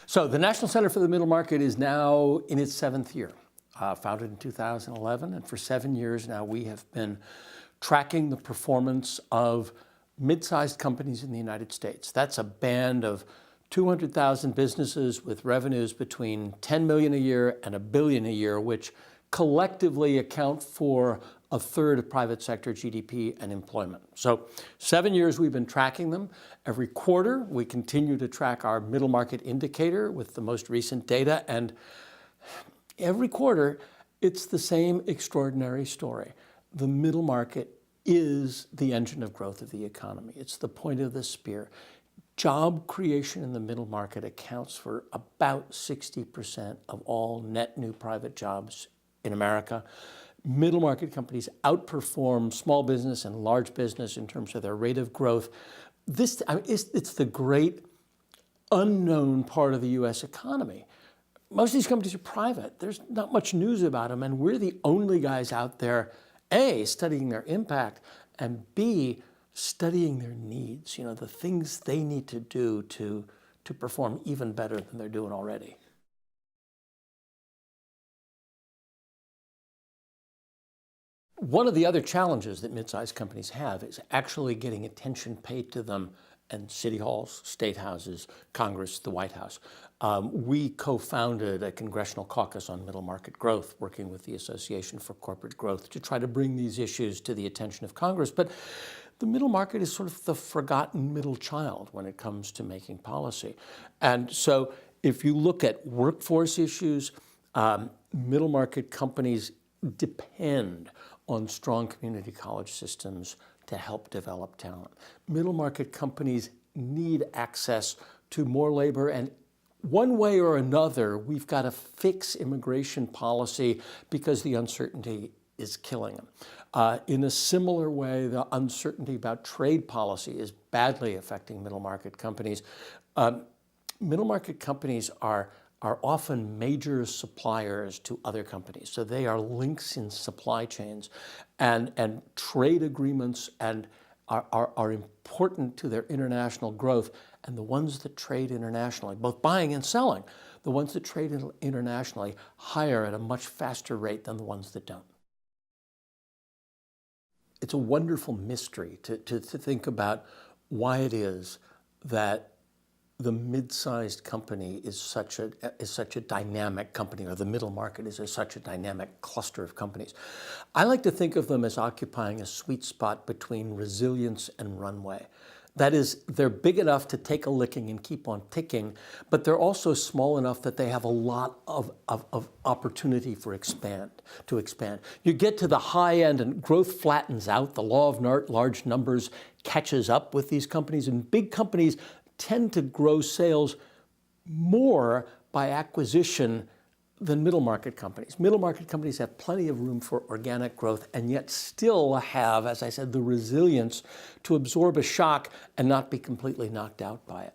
So the National Center for the Middle Market is now in its 7th year, founded in 2011. And for 7 years now, we have been tracking the performance of mid-sized companies in the United States. That's a band of 200,000 businesses with revenues between 10 million a year and $1 billion a year, which collectively account for a third of private sector GDP and employment. So 7 years we've been tracking them. Every quarter we continue to track our middle market indicator with the most recent data, and every quarter it's the same extraordinary story. The middle market is the engine of growth of the economy. It's the point of the spear. Job creation in the middle market accounts for about 60% of all net new private jobs in America. Middle market companies outperform small business and large business in terms of their rate of growth. It's the great unknown part of the U.S. economy. Most of these companies are private. There's not much news about them, and we're the only guys out there, A, studying their impact, and B, studying their needs, the things they need to do to perform even better than they're doing already. One of the other challenges that mid-sized companies have is actually getting attention paid to them in city halls, state houses, Congress, the White House. We co-founded a congressional caucus on middle market growth, working with the Association for Corporate Growth to try to bring these issues to the attention of Congress. But the middle market is sort of the forgotten middle child when it comes to making policy. And so if you look at workforce issues, middle market companies depend on strong community college systems to help develop talent. Middle market companies need access to more labor, and one way or another, we've got to fix immigration policy because the uncertainty is killing them. In a similar way, the uncertainty about trade policy is badly affecting middle market companies. Middle market companies are often major suppliers to other companies. So they are links in supply chains, and trade agreements are important to their international growth. And the ones that trade internationally, both buying and selling, the ones that trade internationally hire at a much faster rate than the ones that don't. It's a wonderful mystery to think about why it is that the mid-sized company is such a dynamic company, or the middle market is such a dynamic cluster of companies. I like to think of them as occupying a sweet spot between resilience and runway. That is, they're big enough to take a licking and keep on ticking, but they're also small enough that they have a lot of opportunity to expand. You get to the high end and growth flattens out. The law of large numbers catches up with these companies, and big companies tend to grow sales more by acquisition than middle market companies. Middle market companies have plenty of room for organic growth and yet still have, as I said, the resilience to absorb a shock and not be completely knocked out by it.